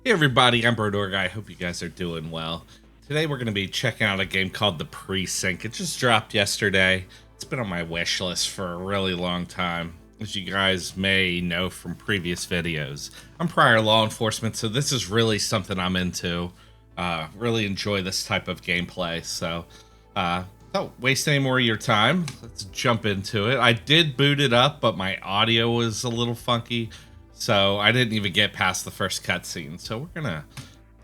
Hey everybody, I'm Brodorg. I hope you guys are doing well. Today we're going to be checking out a game called the Precinct. It just dropped yesterday. It's been on my wish list for a really long time. As you guys may know from previous videos, I'm prior law enforcement, so this is really something I'm into. Really enjoy this type of gameplay, so don't waste any more of your time. Let's jump into it. I did boot it up, but my audio was a little funky, so I didn't even get past the first cutscene. So we're gonna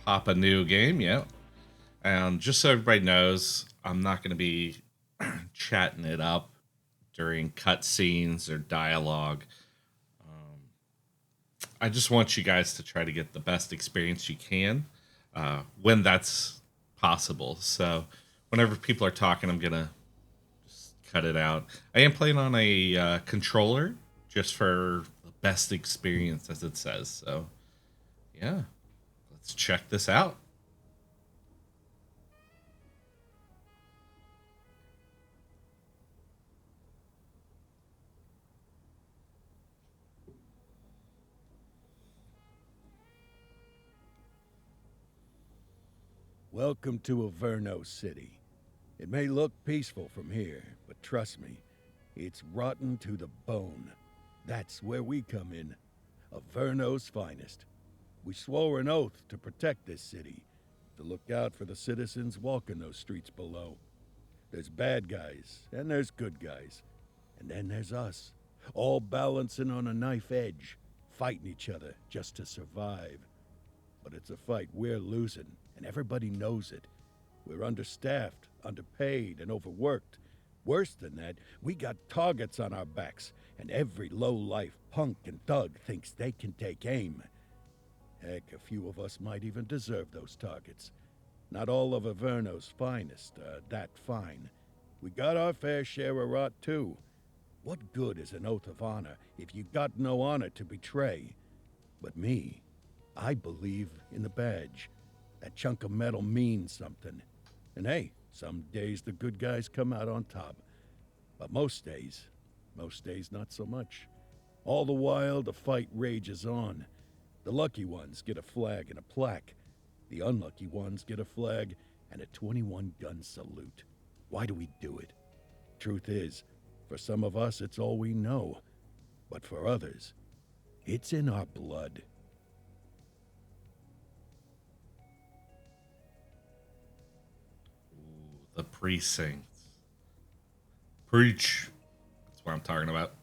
pop a new game, yeah. And just so everybody knows, I'm not gonna be chatting it up during cutscenes or dialogue. I just want you guys to try to get the best experience you can when that's possible. So whenever people are talking, I'm gonna just cut it out. I am playing on a controller just for the best experience, as it says. So yeah, let's check this out. Welcome to Averno City. It may look peaceful from here, but trust me, it's rotten to the bone. That's where we come in. Averno's finest. We swore an oath to protect this city, to look out for the citizens walking those streets below. There's bad guys, and there's good guys. And then there's us, all balancing on a knife edge, fighting each other just to survive. But it's a fight we're losing, and everybody knows it. We're understaffed, underpaid, and overworked. Worse than that, we got targets on our backs, and every low-life punk and thug thinks they can take aim. Heck, a few of us might even deserve those targets. Not all of Averno's finest are that fine. We got our fair share of rot, too. What good is an oath of honor if you got no honor to betray? But me, I believe in the badge. That chunk of metal means something. And hey, some days the good guys come out on top. But most days not so much. All the while, the fight rages on. The lucky ones get a flag and a plaque. The unlucky ones get a flag and a 21-gun salute. Why do we do it? Truth is, for some of us, it's all we know. But for others, it's in our blood. The Precinct. Preach. That's what I'm talking about.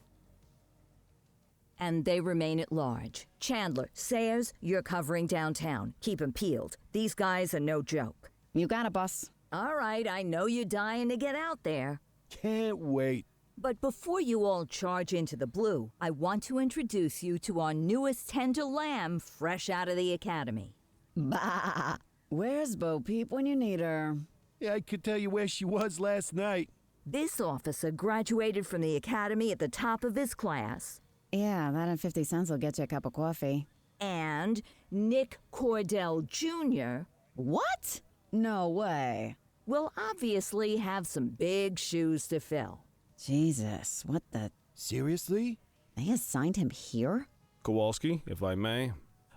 And they remain at large. Chandler, Sayers, you're covering downtown. Keep 'em peeled. These guys are no joke. You got it, boss. All right, I know you're dying to get out there. Can't wait. But before you all charge into the blue, I want to introduce you to our newest tender lamb fresh out of the academy. Bah! Where's Bo Peep when you need her? Yeah, I could tell you where she was last night. This officer graduated from the academy at the top of his class. Yeah, that and 50 cents will get you a cup of coffee. And Nick Cordell Jr. What? No way. will obviously have some big shoes to fill. Jesus, what the... Seriously? They assigned him here? Kowalski, if I may,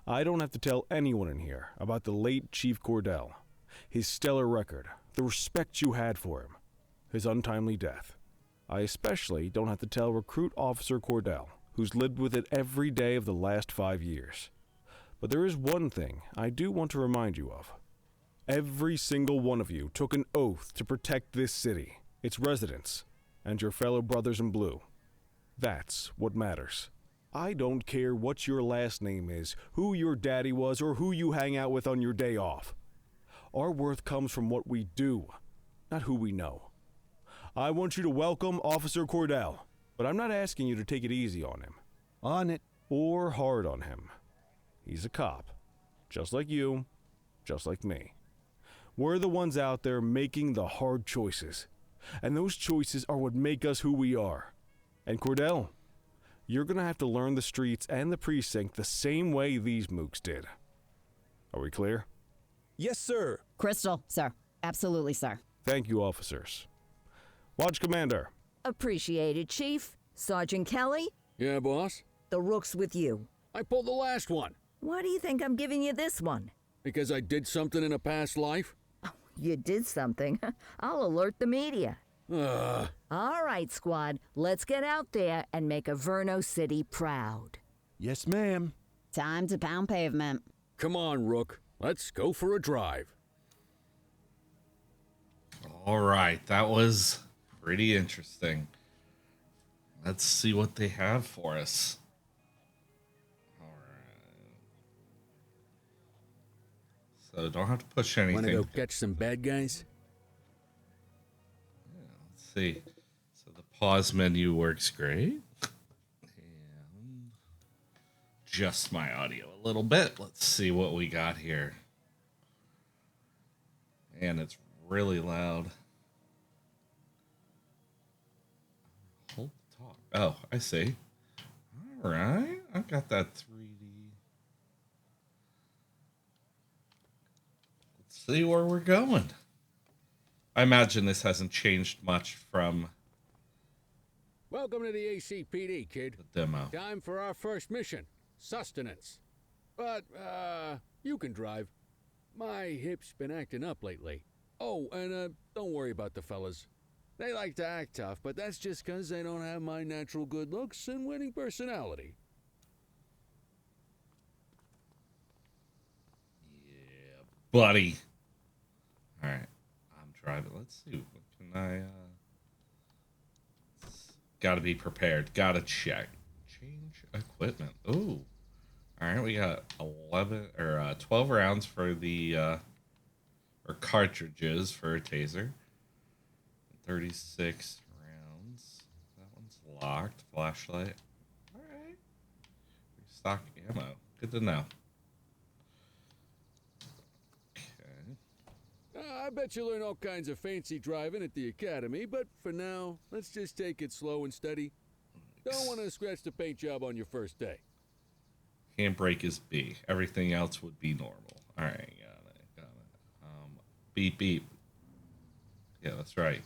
I don't have to tell anyone in here about the late Chief Cordell, his stellar record, the respect you had for him, his untimely death. I especially don't have to tell Recruit Officer Cordell, who's lived with it every day of the last 5 years. But there is one thing I do want to remind you of. Every single one of you took an oath to protect this city, its residents, and your fellow brothers in blue. That's what matters. I don't care what your last name is, who your daddy was, or who you hang out with on your day off. Our worth comes from what we do, not who we know. I want you to welcome Officer Cordell, but I'm not asking you to take it easy on him. On it. Or hard on him. He's a cop, just like you, just like me. We're the ones out there making the hard choices, and those choices are what make us who we are. And Cordell, you're gonna have to learn the streets and the precinct the same way these mooks did. Are we clear? Yes, sir. Crystal, sir. Absolutely, sir. Thank you, officers. Watch Commander. Appreciated, Chief. Sergeant Kelly, Yeah, boss? the rook's with you. I pulled the last one. Why do you think I'm giving you this one? Because I did something in a past life? You did something. I'll alert the media. Ugh. All right, squad. Let's get out there and make Averno City proud. Yes, ma'am. Time to pound pavement. Come on, Rook. Let's go for a drive. All right, that was pretty interesting. Let's see what they have for us. All right. So don't have to push anything. Wanna go catch some bad guys? Let's see. So the pause menu works great. And just my audio a little bit. Let's see what we got here. And it's really loud. Hold talk. Oh, I see. All right. I've got that 3D. Let's see where we're going. I imagine this hasn't changed much from Welcome to the ACPD, kid. the demo. Time for our first mission. Sustenance. But, you can drive. My hip's been acting up lately. Oh, and, don't worry about the fellas. They like to act tough, but that's just 'cause they don't have my natural good looks and winning personality. Yeah, buddy. All right. I'm driving. Let's see. What can I, gotta be prepared. Gotta check. Change equipment. Ooh. All right. We got 12 rounds for the, or cartridges for a taser. 36 rounds. That one's locked. Flashlight. All right. Stock ammo. Good to know. Okay. I bet you learn all kinds of fancy driving at the academy, but for now, let's just take it slow and steady. Don't want to scratch the paint job on your first day. Handbrake is B. Everything else would be normal. All right, got it. Beep, beep. Yeah, that's right.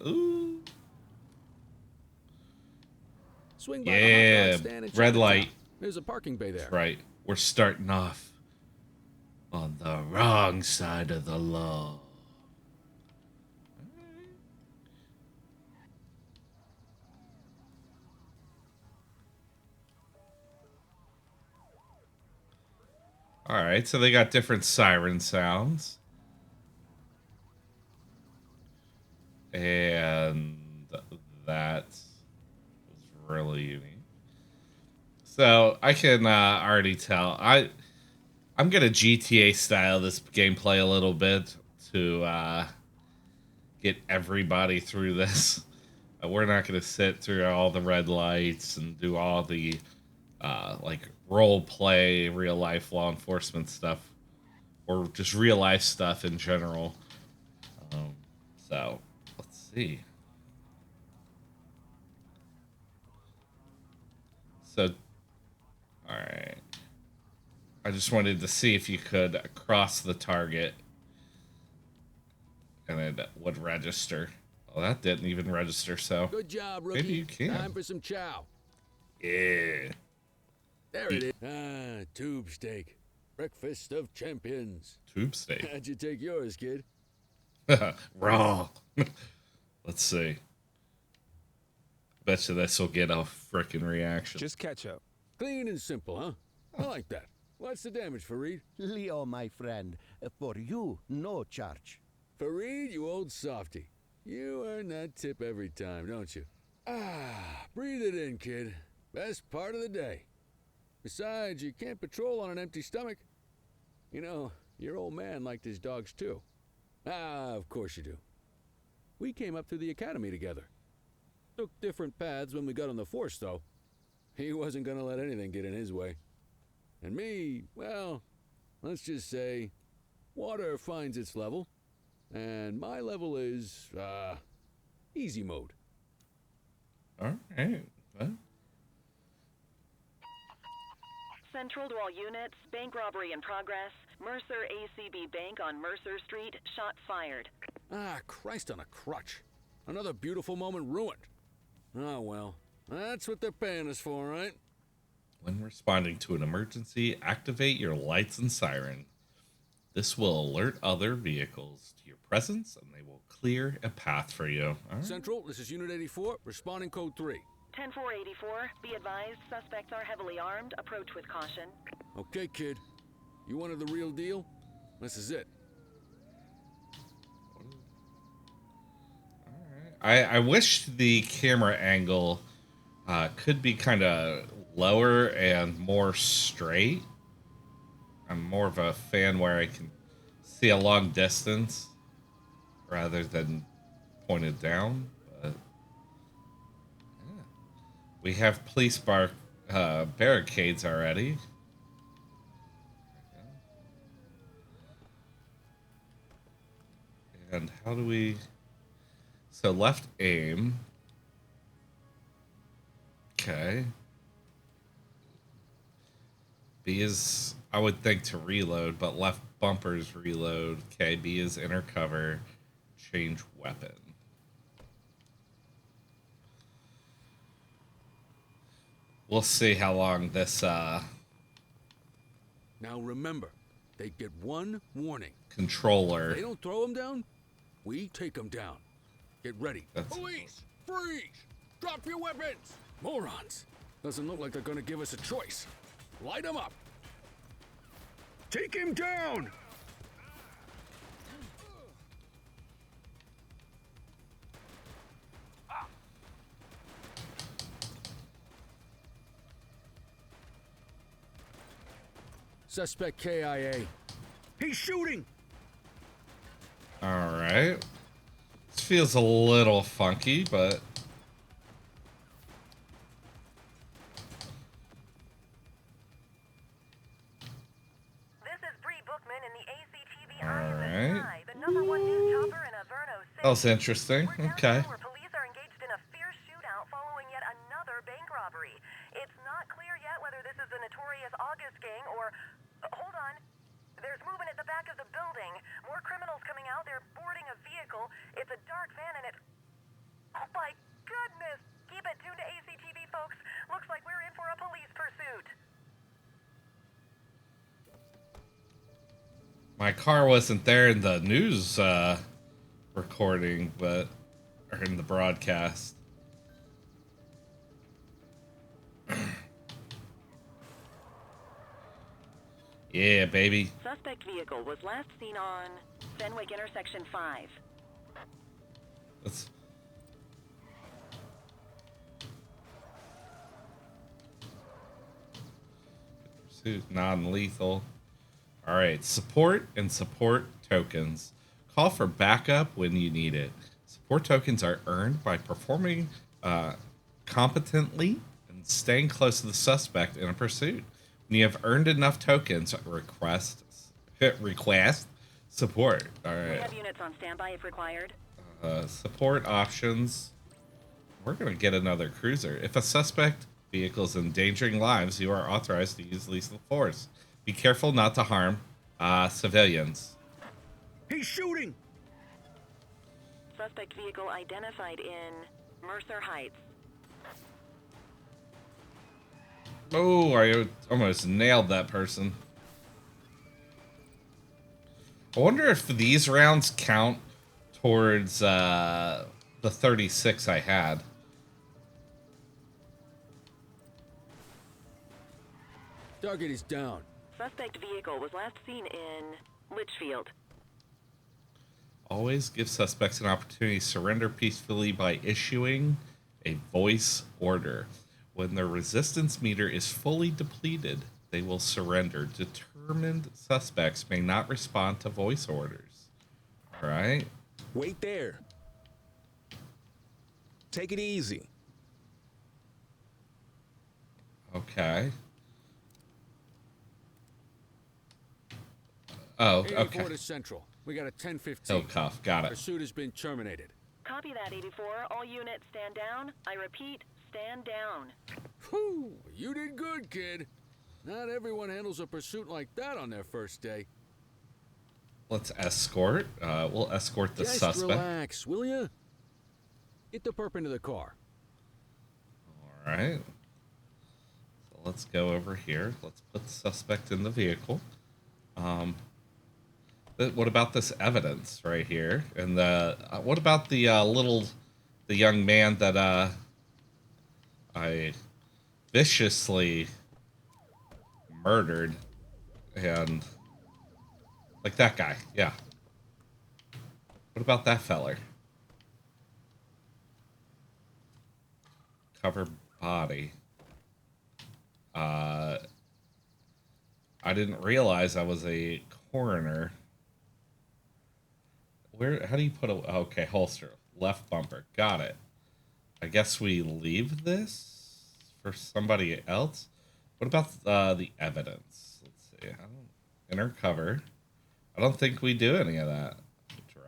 Ooh. Swing by Yeah, the hot dog stand and check red it light. out. There's a parking bay there. That's right. We're starting off on the wrong side of the law. All right, so they got different siren sounds. And that was really unique. So I can already tell. I'm gonna GTA style this gameplay a little bit to get everybody through this. We're not gonna sit through all the red lights and do all the like role play, real life law enforcement stuff, or just real life stuff in general. So let's see. So, all right. I just wanted to see if you could cross the target and it would register. Well, that didn't even register, so Good job, rookie. maybe you can. Time for some chow. Yeah. There it is. Ah, tube steak. Breakfast of champions. Tube steak. How'd you take yours, kid? Raw. Let's see. Bet you this will get a frickin' reaction. Just catch up. Clean and simple, huh? I like that. What's the damage, Fareed? Leo, my friend, for you, no charge. Fareed, you old softy. You earn that tip every time, don't you? Ah, breathe it in, kid. Best part of the day. Besides, you can't patrol on an empty stomach. You know, your old man liked his dogs too. Ah, of course you do. We came up through the academy together. Took different paths when we got on the force, though. He wasn't gonna let anything get in his way. And me, well, let's just say, water finds its level. And my level is, easy mode. All right. Well, Central to all units, bank robbery in progress. Mercer ACB Bank on Mercer Street, shot fired. Ah, Christ on a crutch. Another beautiful moment ruined. Oh well, That's what they're paying us for, right? When responding to an emergency, activate your lights and siren. This will alert other vehicles to your presence, and they will clear a path for you. All right. Central, this is Unit 84, responding code 3. 10-484, be advised, suspects are heavily armed. Approach with caution. Okay, kid. You wanted the real deal? This is it. I wish the camera angle could be kind of lower and more straight. I'm more of a fan where I can see a long distance rather than pointed down. But yeah. We have police barricades already. And how do we... So left aim. Okay. B is, I would think, to reload, but left bumper's reload. Okay, B is enter cover. Change weapon. We'll see how long this Now remember, they get one warning. controller. If they don't throw them down, we take them down. Get ready. That's- Police! Freeze! Drop your weapons! Morons! Doesn't look like they're gonna give us a choice. Light them up! Take him down! Suspect KIA. He's shooting! All right. This feels a little funky, but This is Bree Bookman in the ACTV Alright. the number one news chopper in Averno City. that was interesting. Okay. Where police are engaged in a fierce shootout following yet another bank robbery. It's not clear yet whether this is the notorious August gang or... hold on. There's movement at the back of the building. More criminals coming out. They're boarding a vehicle. It's a dark van and it's... oh my goodness! Keep it tuned to ACTV, folks. Looks like we're in for a police pursuit. My car wasn't there in the news recording, but or in the broadcast. Yeah, baby. Suspect vehicle was last seen on Fenwick intersection 5. Let's... Pursuit non-lethal. All right, support and support tokens. Call for backup when you need it. Support tokens are earned by performing competently and staying close to the suspect in a pursuit. When you have earned enough tokens, request support. All We right. have units on standby if required. Support options. We're going to get another cruiser. If a suspect vehicle is endangering lives, you are authorized to use lethal force. Be careful not to harm civilians. He's shooting! Suspect vehicle identified in Mercer Heights. Oh, I almost nailed that person. I wonder if these rounds count towards the 36 I had. Target is down. Suspect vehicle was last seen in Litchfield. Always give suspects an opportunity to surrender peacefully by issuing a voice order. When their resistance meter is fully depleted, they will surrender. Determined suspects may not respond to voice orders. All right. Wait there. Take it easy. Okay. Oh, 84 okay. to Central. We got a 10-15. Hill cuff. Got it. Pursuit has been terminated. Copy that, 84. All units stand down. I repeat, stand down. Whew, you did good, kid. Not everyone handles a pursuit like that on their first day. Let's escort. We'll escort the Just suspect. relax, will ya? Get the perp into the car. All right. So let's go over here. Let's put the suspect in the vehicle. What about this evidence right here? And what about the the young man that I viciously murdered, and like that guy? Yeah. What about that feller? Cover body. I didn't realize I was a coroner. Where? How do you put a? Okay, holster, left bumper. Got it. I guess we leave this for somebody else. What about the evidence? Let's see. Inner cover. I don't think we do any of that.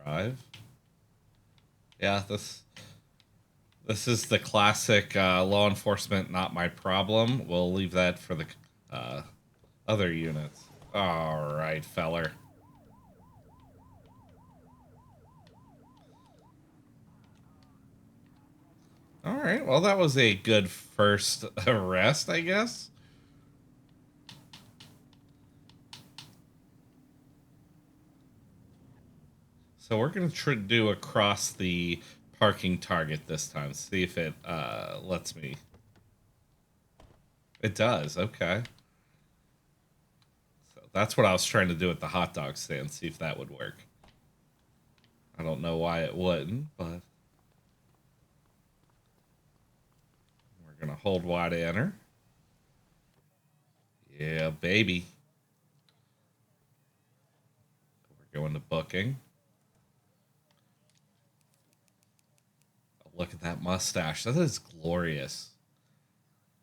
Drive. Yeah, this is the classic law enforcement, not my problem. We'll leave that for the other units. All right, feller. All right, well, that was a good first arrest, I guess. So we're going to do across the parking target this time. See if it lets me. It does, okay. So that's what I was trying to do at the hot dog stand, see if that would work. I don't know why it wouldn't, but... We're going to hold Y to enter. Yeah, baby. We're going to booking. Look at that mustache. That is glorious.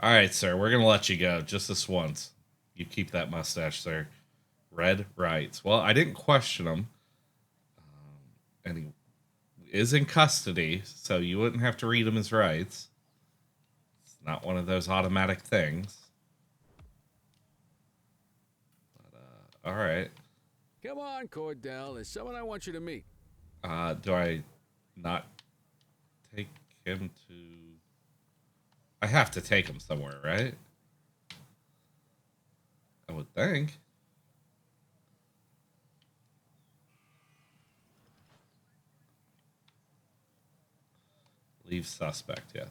All right, sir. We're going to let you go just this once. You keep that mustache, sir. Red rights. Well, I didn't question him. And he is in custody, so you wouldn't have to read him his rights. It's not one of those automatic things. But, all right. Come on, Cordell. There's someone I want you to meet. Do I not take him to... I have to take him somewhere, right? I would think. Leave suspect, yeah.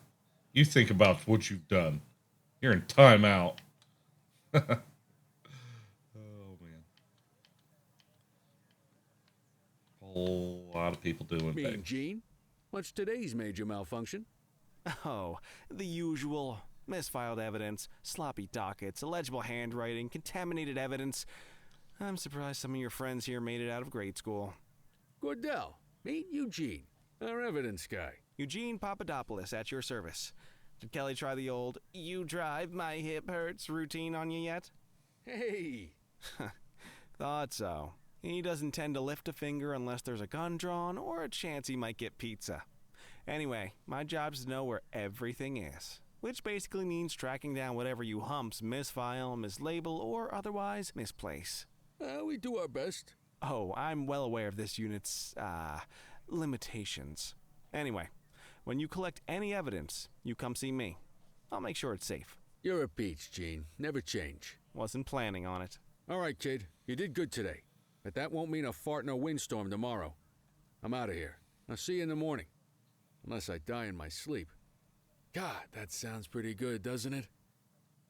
You think about what you've done. You're in timeout. Oh, man. Whole lot of people doing Mean things. Gene? What's today's major malfunction? Oh, the usual. Misfiled evidence, sloppy dockets, illegible handwriting, contaminated evidence. I'm surprised some of your friends here made it out of grade school. Cordell, meet Eugene, our evidence guy. Eugene Papadopoulos at your service. Did Kelly try the old, you drive, my hip hurts routine on you yet? Hey! Thought so. He doesn't tend to lift a finger unless there's a gun drawn or a chance he might get pizza. Anyway, my job's to know where everything is, which basically means tracking down whatever you humps misfile, mislabel, or otherwise misplace. We do our best. Oh, I'm well aware of this unit's, limitations. Anyway, when you collect any evidence, you come see me. I'll make sure it's safe. You're a peach, Gene. Never change. Wasn't planning on it. All right, kid. You did good today. But that won't mean a fart in a windstorm tomorrow. I'm out of here. I'll see you in the morning. Unless I die in my sleep. God, that sounds pretty good, doesn't it?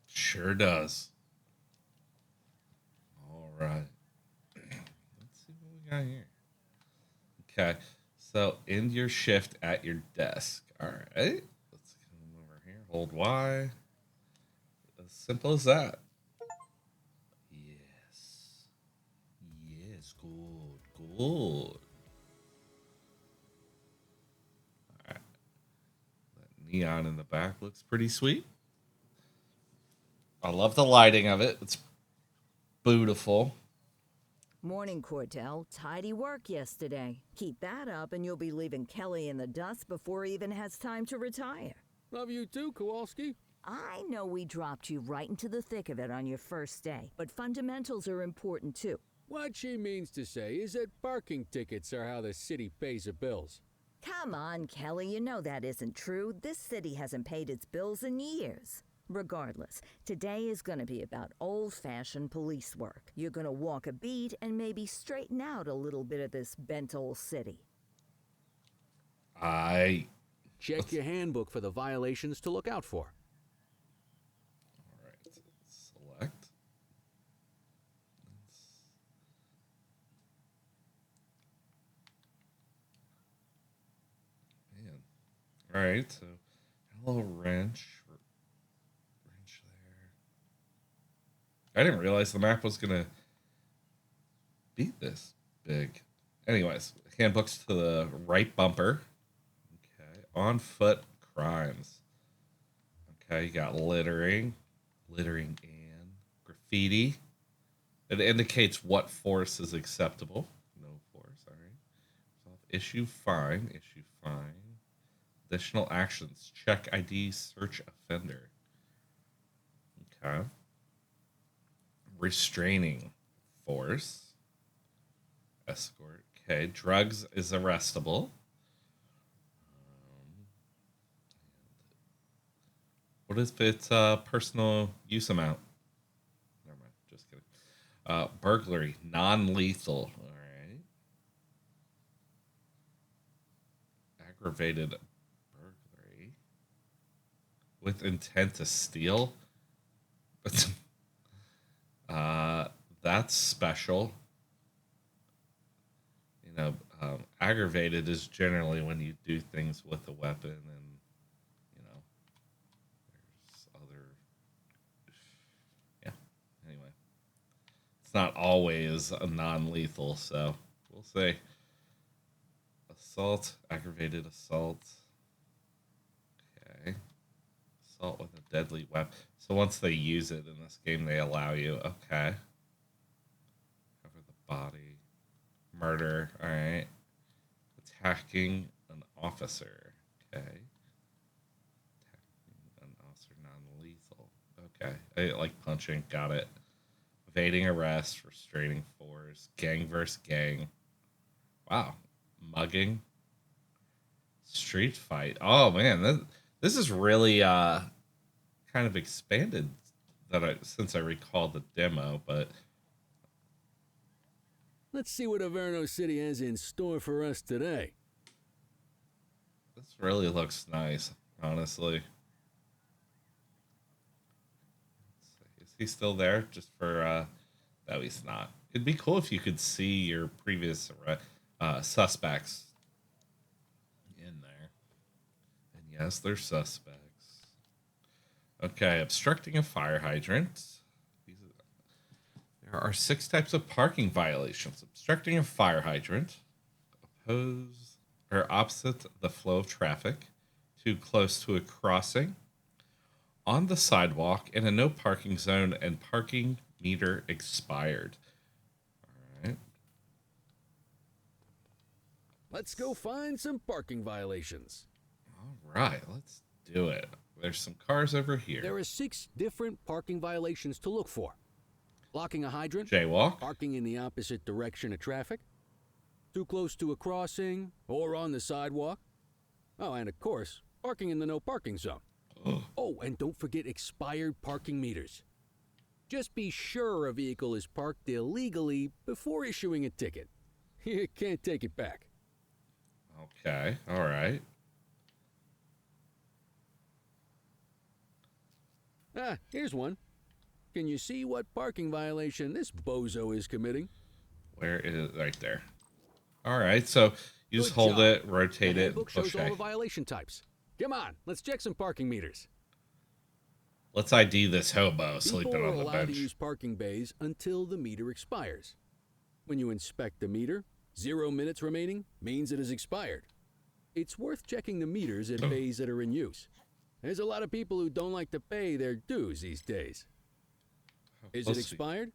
Sure does. All right. Let's see what we got here. Okay. So, end your shift at your desk. All right. Let's come over here. Hold Y. As simple as that. Yes. Yes. Good. Good. Neon in the back looks pretty sweet. I love the lighting of it. It's beautiful. Morning, Cordell. Tidy work yesterday. Keep that up and you'll be leaving Kelly in the dust before he even has time to retire. Love you too, Kowalski. I know we dropped you right into the thick of it on your first day, but fundamentals are important too. What she means to say is that parking tickets are how the city pays the bills. Come on, Kelly, you know that isn't true. This city hasn't paid its bills in years. Regardless, today is going to be about old-fashioned police work. You're going to walk a beat and maybe straighten out a little bit of this bent old city. Check your handbook for the violations to look out for. All right, select. Man. All right, so a little wrench there. I didn't realize the map was gonna be this big. Anyways, handbooks to the right bumper. Okay, on foot crimes. Okay, you got littering and graffiti. It indicates what force is acceptable. No force, all right. Issue fine. Additional actions. Check ID, search offender. Okay. Restraining force. Escort. Okay. Drugs is arrestable. What if it's personal use amount? Never mind. Just kidding. Burglary. Non-lethal. All right. Aggravated burglary. With intent to steal. That's special. You know, aggravated is generally when you do things with a weapon, and you know, there's other. Yeah. Anyway, it's not always a non-lethal, so we'll say assault, aggravated assault. Okay. Assault with a deadly weapon. So once they use it in this game, they allow you. Okay. Cover the body. Murder. All right. Attacking an officer. Okay. Attacking an officer, non-lethal. Okay. I like punching. Got it. Evading arrest. Restraining force. Gang versus gang. Wow. Mugging. Street fight. Oh man, this is really kind of expanded since I recall the demo, but Let's see what Averno City has in store for us today. this really looks nice, honestly. Let's see. Is he still there? Just for no, he's not. It'd be cool if you could see your previous suspects in there. And yes, they're suspects. Okay, obstructing a fire hydrant. There are 6 types of parking violations. Obstructing a fire hydrant, oppose or opposite the flow of traffic, too close to a crossing, on the sidewalk in a no parking zone, and parking meter expired. All right. Let's go find some parking violations. All right, let's do it. There's some cars over here. There are 6 different parking violations to look for. Blocking a hydrant, Jaywalk, parking in the opposite direction of traffic, too close to a crossing, or on the sidewalk. Oh, and of course, parking in the no parking zone. Oh, and don't forget expired parking meters. Just be sure a vehicle is parked illegally before issuing a ticket. You can't take it back. Okay, all right. Ah, here's one. Can you see what parking violation this bozo is committing? Where is it? Right there. All right, so you just Good hold job. it, rotate The it, handbook and push shows all A. the violation types. Come on, let's check some parking meters. Let's ID this hobo People sleeping are on the allowed bench. to use parking bays until the meter expires. When you inspect the meter, 0 minutes remaining means it has expired. It's worth checking the meters at bays that are in use. There's a lot of people who don't like to pay their dues these days. Is it expired?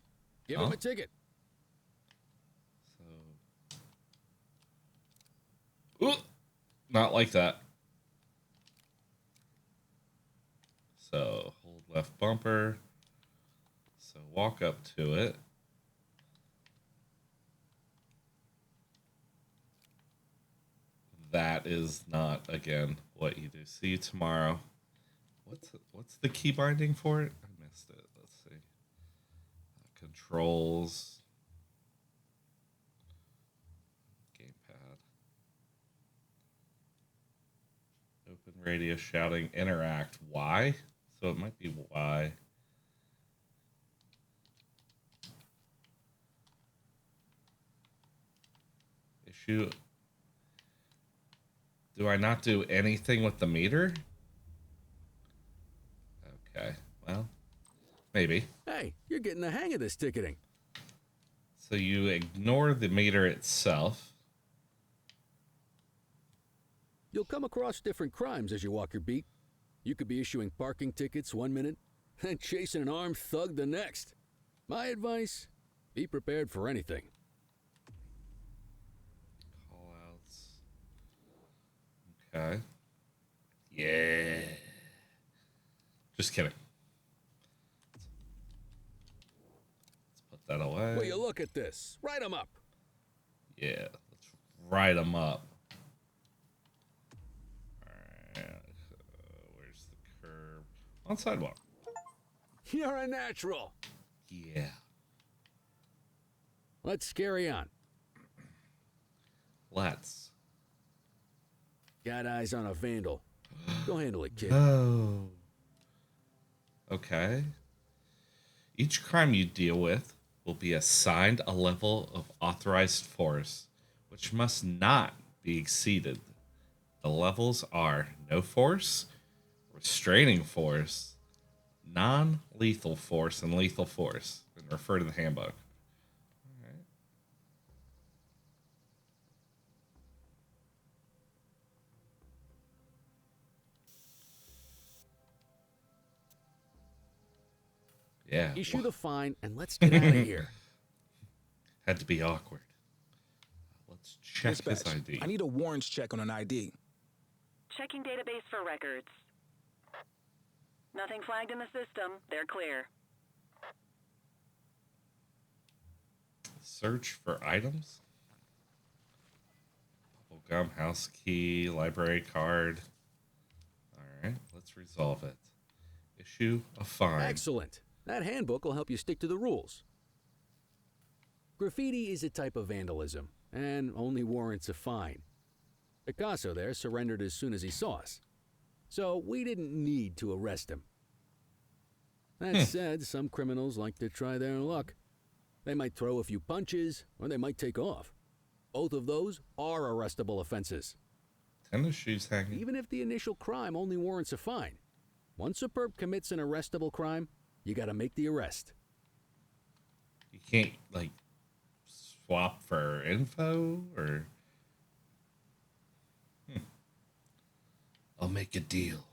Give them a ticket. So, ooh, not like that. So hold left bumper. So walk up to it. that is not again what you do. See you tomorrow. What's the key binding for it? I missed it. Let's see. Controls. Gamepad. Open radio shouting interact. Y? So it might be Y. Issue. Do I not do anything with the meter? Okay, well, maybe. Hey, you're getting the hang of this ticketing. So you ignore the meter itself. You'll come across different crimes as you walk your beat. You could be issuing parking tickets 1 minute, and chasing an armed thug the next. My advice, be prepared for anything. Callouts. Okay. Yeah. Just kidding. Let's put that away. Will you look at this? Write 'em up. Yeah, let's write them up. Alright. Where's the curb? On sidewalk. You're a natural. Yeah. Let's carry on. Let's. Got eyes on a vandal. Go handle it, kid. Oh. Okay. Each crime you deal with will be assigned a level of authorized force, which must not be exceeded. The levels are no force, restraining force, non-lethal force, and lethal force. And refer to the handbook. All right. Yeah. Issue the fine and let's get out of here. Had to be awkward. Let's check his Dispatch, ID. I need a warrants check on an ID. Checking database for records. Nothing flagged in the system. They're clear. Search for items. Bubblegum, house key, library card. All right, let's resolve it. Issue a fine. Excellent. That handbook will help you stick to the rules. Graffiti is a type of vandalism, and only warrants a fine. Picasso there surrendered as soon as he saw us, so we didn't need to arrest him. That said, some criminals like to try their luck. They might throw a few punches, or they might take off. Both of those are arrestable offenses. Tennis shoes hanging. Even if the initial crime only warrants a fine, once a perp commits an arrestable crime, you gotta make the arrest. You can't, like, swap for info, or... I'll make a deal.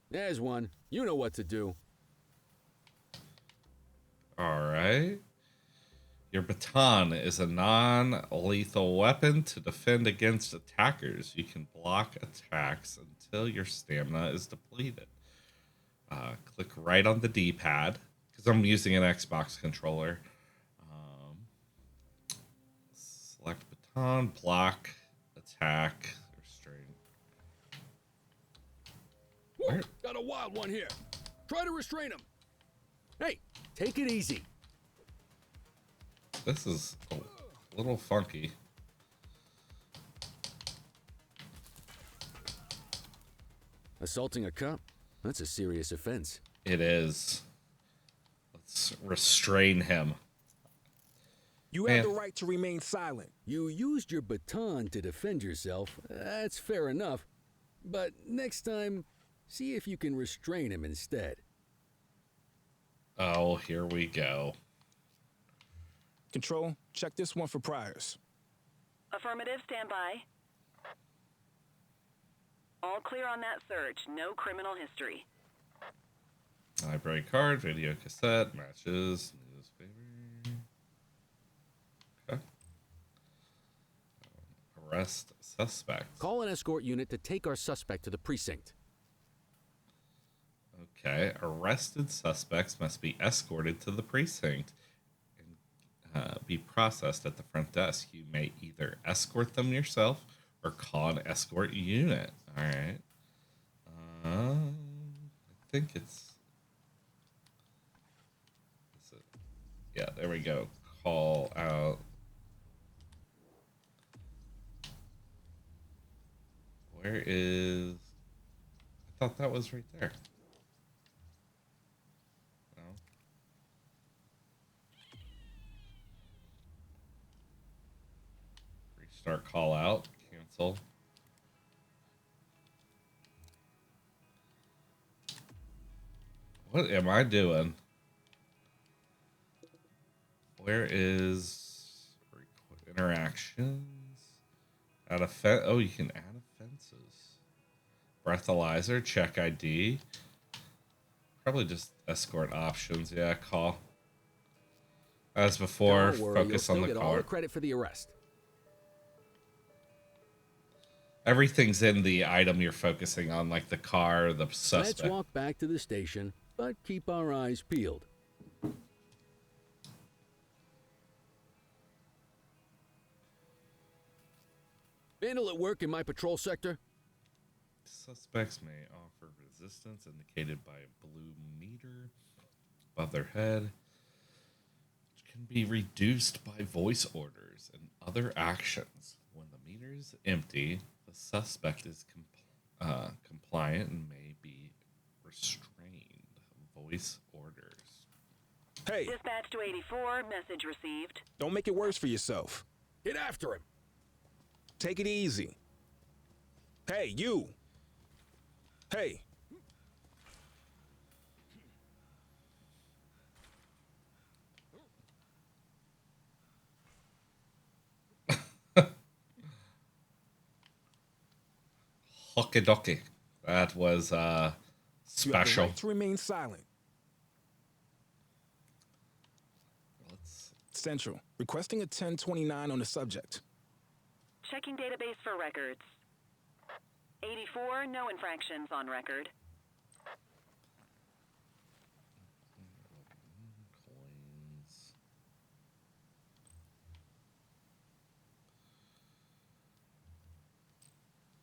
There's one. You know what to do. All right. Your baton is a non-lethal weapon to defend against attackers. You can block attacks until your stamina is depleted. Click right on the D-pad, because I'm using an Xbox controller. Select baton, block, attack, restrain. Whoa, got a wild one here. Try to restrain him. Hey, take it easy. This is a little funky. Assaulting a cop? That's a serious offense. It is. Let's restrain him. You Man. have the right to remain silent. You used your baton to defend yourself. That's fair enough. But next time, see if you can restrain him instead. Oh, here we go. Control, check this one for priors. Affirmative, stand by. All clear on that search. No criminal history. Library card, video cassette, matches, newspaper. Okay. Arrest suspect. Call an escort unit to take our suspect to the precinct. Okay. Arrested suspects must be escorted to the precinct. And be processed at the front desk. You may either escort them yourself or call an escort unit. All right. I think yeah, there we go. Call out. Where is... I thought that was right there. No. Restart call out. Cancel. What am I doing? Where is interactions? Add offense. Oh, you can add offenses. Breathalyzer, check ID. Probably just escort options. Yeah, call. As before, Don't worry, focus you'll on still the get car. all the credit for the arrest. Everything's in the item you're focusing on, like the car, the suspect. Let's walk back to the station, but keep our eyes peeled. Vandal at work in my patrol sector? Suspects may offer resistance indicated by a blue meter above their head, which can be reduced by voice orders and other actions. When the meter is empty, the suspect is compliant and may be restrained. Voice orders. Hey, Dispatch to 84, message received. don't make it worse for yourself. Get after him. Take it easy. Hey, you. Hey. Hockey docky. That was You have the special. right to remain silent. Let's... Central, requesting a 1029 on the subject. Checking database for records. 84, no infractions on record. Coins.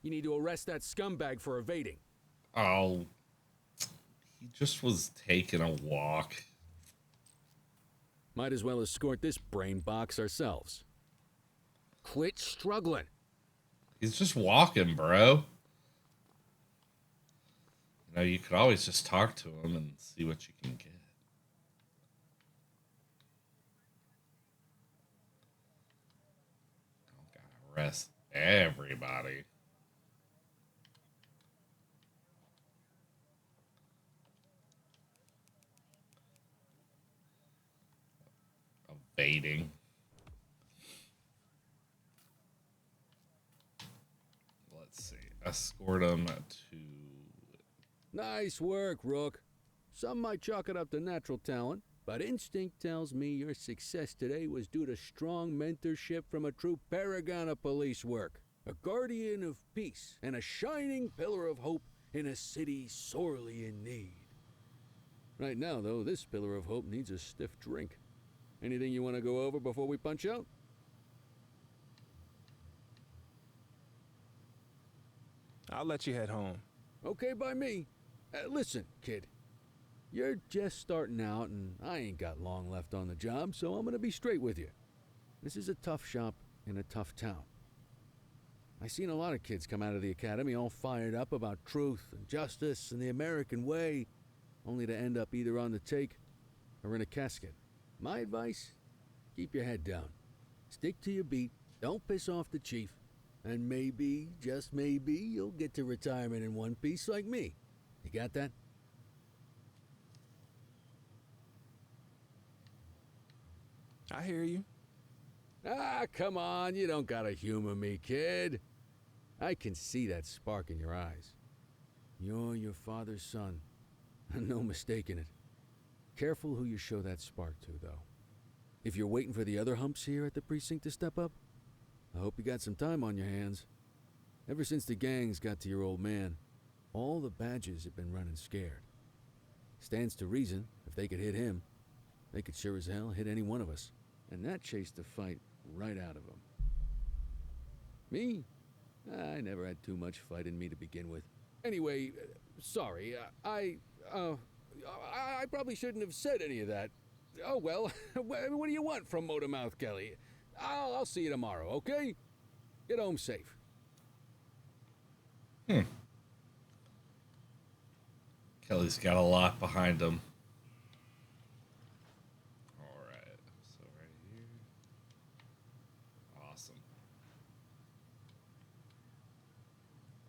You need to arrest that scumbag for evading. Oh, he just was taking a walk. Might as well escort this brain box ourselves. Quit struggling. He's just walking, bro. You know, you could always just talk to him and see what you can get. Don't gotta arrest everybody. Evading. Let's see. Escort him to... Nice work, Rook. Some might chalk it up to natural talent, but instinct tells me your success today was due to strong mentorship from a true paragon of police work, a guardian of peace, and a shining pillar of hope in a city sorely in need. Right now, though, this pillar of hope needs a stiff drink. Anything you want to go over before we punch out? I'll let you head home. Okay by me. Listen, kid. You're just starting out, and I ain't got long left on the job, so I'm gonna be straight with you. This is a tough shop in a tough town. I seen a lot of kids come out of the academy all fired up about truth and justice and the American way, only to end up either on the take or in a casket. My advice? Keep your head down. Stick to your beat, don't piss off the chief, and maybe, just maybe, you'll get to retirement in one piece like me. You got that? I hear you. Ah, come on, you don't gotta humor me, kid. I can see that spark in your eyes. You're your father's son. No mistaking it. Careful who you show that spark to, though. If you're waiting for the other humps here at the precinct to step up, I hope you got some time on your hands. Ever since the gangs got to your old man, all the badges have been running scared. Stands to reason, if they could hit him, they could sure as hell hit any one of us. And that chased the fight right out of him. Me? I never had too much fight in me to begin with. Anyway, sorry, I probably shouldn't have said any of that. Oh well, what do you want from Motormouth Kelly? I'll see you tomorrow, okay? Get home safe. Kelly's got a lot behind him. Alright, so right here. Awesome.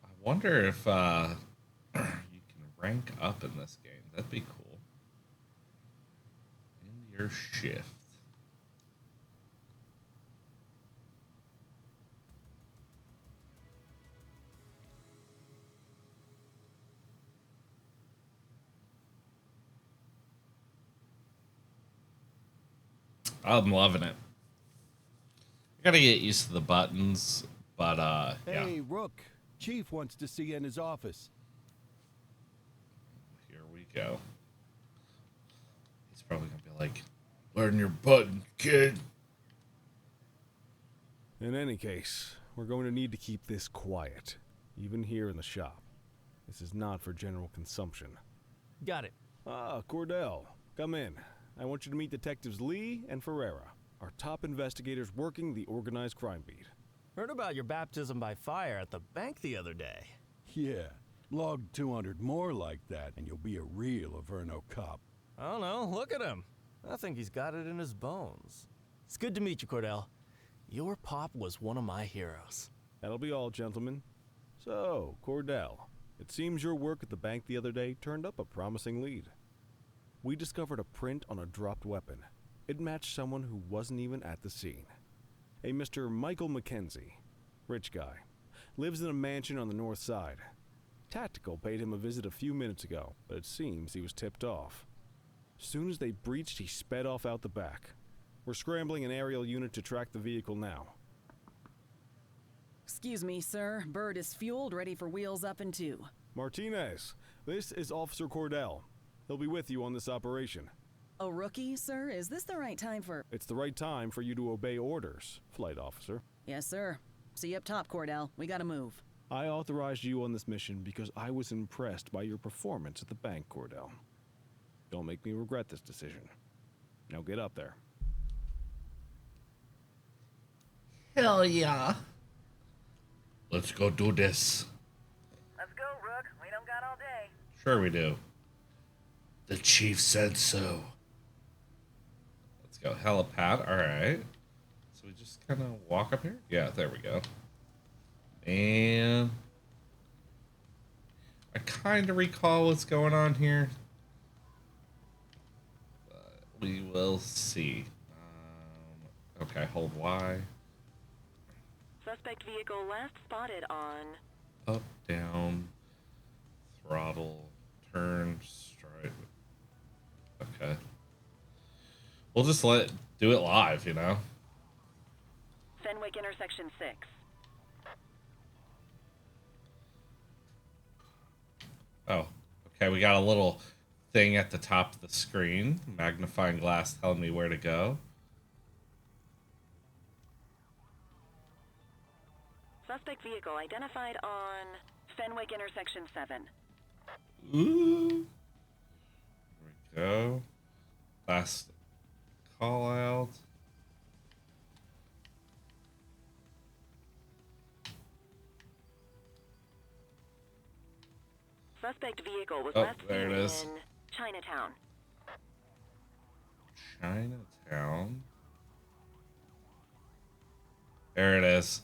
I wonder if you can rank up in this game. That'd be cool. In your shift. I'm loving it. I gotta get used to the buttons, but yeah. Hey, Rook. Chief wants to see you in his office. Here we go. He's probably gonna be like, "Learn your button, kid." In any case, we're going to need to keep this quiet, even here in the shop. This is not for general consumption. Got it. Ah, Cordell, come in. I want you to meet Detectives Lee and Ferreira, our top investigators working the organized crime beat. Heard about your baptism by fire at the bank the other day. Yeah, log 200 more like that, and you'll be a real Averno cop. I don't know, look at him. I think he's got it in his bones. It's good to meet you, Cordell. Your pop was one of my heroes. That'll be all, gentlemen. So, Cordell, it seems your work at the bank the other day turned up a promising lead. We discovered a print on a dropped weapon. It matched someone who wasn't even at the scene. A Mr. Michael McKenzie, rich guy, lives in a mansion on the north side. Tactical paid him a visit a few minutes ago, but it seems he was tipped off. Soon as they breached, he sped off out the back. We're scrambling an aerial unit to track the vehicle now. Excuse me, sir. Bird is fueled, ready for wheels up in 2. Martinez, this is Officer Cordell. He'll be with you on this operation. A rookie, sir? Is this the right time for... It's the right time for you to obey orders, Flight Officer. Yes, sir. See you up top, Cordell. We gotta move. I authorized you on this mission because I was impressed by your performance at the bank, Cordell. Don't make me regret this decision. Now get up there. Hell yeah. Let's go do this. Let's go, Rook. We don't got all day. Sure we do. The chief said so. Let's go. Helipad. Alright. So we just kind of walk up here? Yeah, there we go. And I kind of recall what's going on here. But we will see. Okay, hold Y. Suspect vehicle last spotted on... Up, down, throttle, turn, strike. Okay. We'll just do it live, you know? Fenwick intersection 6. Oh, okay. We got a little thing at the top of the screen. Magnifying glass telling me where to go. Suspect vehicle identified on Fenwick intersection 7. Ooh. Here we go. Last call out. Suspect vehicle was Oh, last there seen it is. in Chinatown. Chinatown. There it is.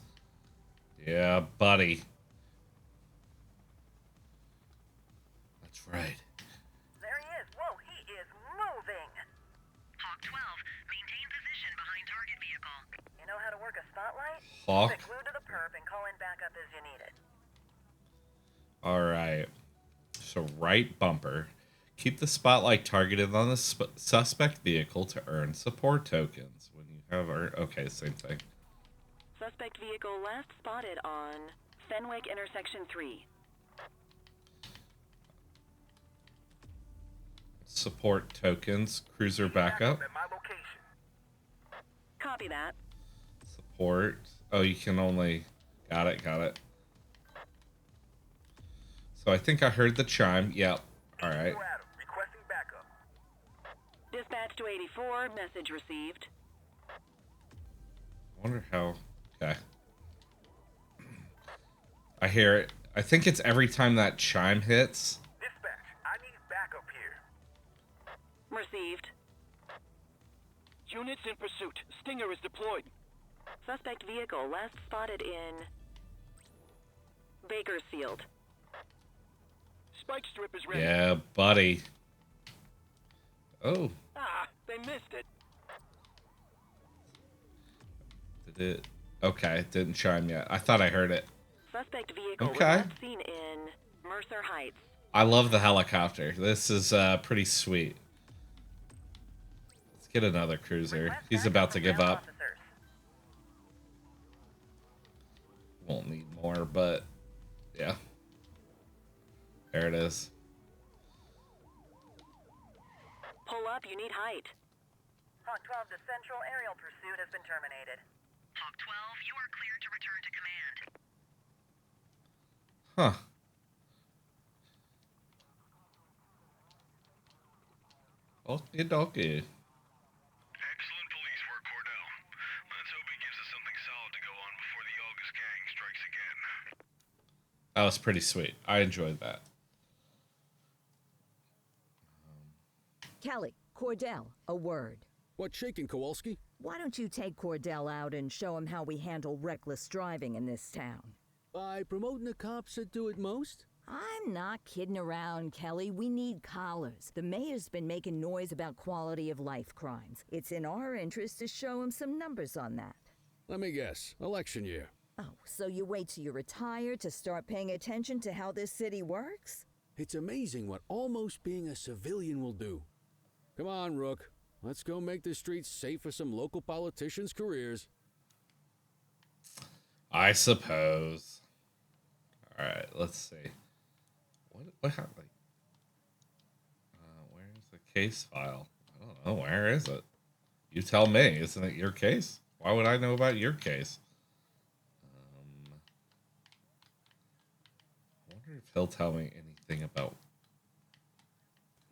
Yeah, buddy. That's right. There he is. Whoa, he is moving. Hawk 12, maintain position behind target vehicle. You know how to work a spotlight? Hawk. Stick glued to the perp and call in backup as you need it. All right. So right bumper. Keep the spotlight targeted on the suspect vehicle to earn support tokens. When you have okay, same thing. Suspect vehicle last spotted on Fenwick intersection 3. Support tokens. Cruiser backup. At my location. Copy that. Support. Oh, you can only... Got it, got it. So I think I heard the chime. Yep. All right. Requesting backup. Dispatch to 84. Message received. I wonder how... Okay. I hear it. I think it's every time that chime hits. Dispatch, I need backup here. Received. Units in pursuit. Stinger is deployed. Suspect vehicle last spotted in Bakersfield. Spike strip is ready. Yeah, buddy. Oh. Ah, they missed it. Did it? Okay, it didn't chime yet. I thought I heard it. Suspect vehicle was Okay. last seen in Mercer Heights. I love the helicopter. This is pretty sweet. Let's get another cruiser. He's about to give up. Won't need more, but yeah. There it is. Pull up, you need height. Hawk 12 to Central, aerial pursuit has been terminated. Hawk 12, you are cleared to return to command. Huh. Okie dokie. Excellent police work, Cordell. Let's hope it gives us something solid to go on before the August gang strikes again. That was pretty sweet. I enjoyed that. Kelly, Cordell, a word. What's shaking, Kowalski? Why don't you take Cordell out and show him how we handle reckless driving in this town? By promoting the cops that do it most? I'm not kidding around, Kelly. We need collars. The mayor's been making noise about quality of life crimes. It's in our interest to show him some numbers on that. Let me guess. Election year. Oh, so you wait till you're retired to start paying attention to how this city works? It's amazing what almost being a civilian will do. Come on, Rook. Let's go make the streets safe for some local politicians' careers. I suppose. All right, let's see. What happened? Where's the case file? I don't know. Where is it? You tell me. Isn't it your case? Why would I know about your case? I wonder if he'll tell me anything about...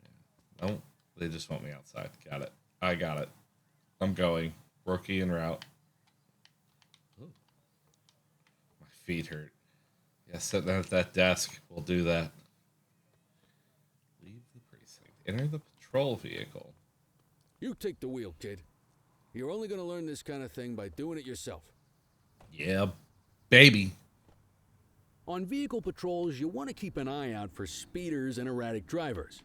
Yeah. Nope. They just want me outside. Got it. I got it. I'm going. Rookie en route. Ooh. My feet hurt. Yeah, sitting at that desk. We'll do that. Leave the precinct. Enter the patrol vehicle. You take the wheel, kid. You're only going to learn this kind of thing by doing it yourself. Yeah, baby. On vehicle patrols, you want to keep an eye out for speeders and erratic drivers.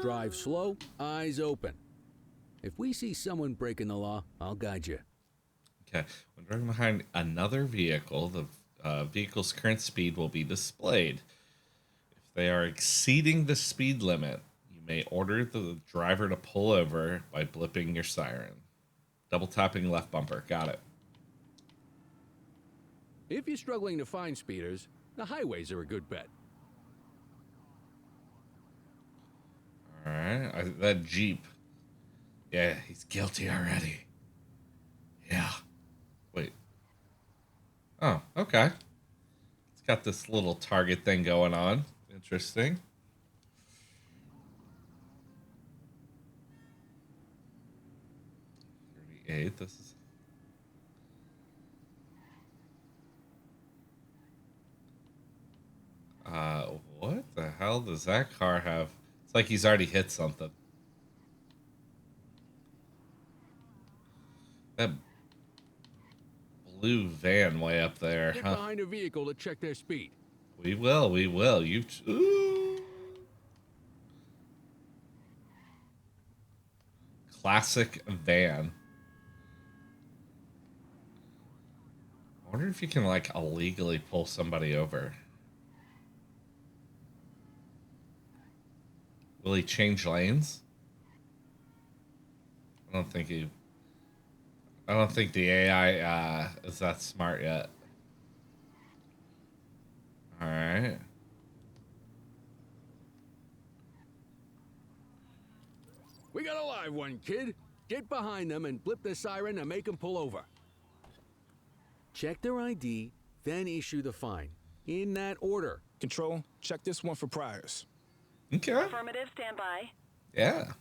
Drive slow, eyes open. If we see someone breaking the law, I'll guide you. Okay. When driving behind another vehicle, the vehicle's current speed will be displayed. If they are exceeding the speed limit, you may order the driver to pull over by blipping your siren. Double tapping left bumper. Got it. If you're struggling to find speeders, the highways are a good bet. All right. That Jeep. Yeah, he's guilty already. Yeah. Wait. Oh, okay. It's got this little target thing going on. Interesting. $38. This is... What the hell does that car have? It's like he's already hit something. That blue van way up there, Get huh? behind a vehicle to check their speed. We will, we will. Ooh. Classic van. I wonder if you can, like, illegally pull somebody over. Will he change lanes? I don't think the AI is that smart yet. All right. We got a live one, kid. Get behind them and blip the siren and make them pull over. Check their ID, then issue the fine. In that order. Control, check this one for priors. Okay. Affirmative, stand by. Yeah.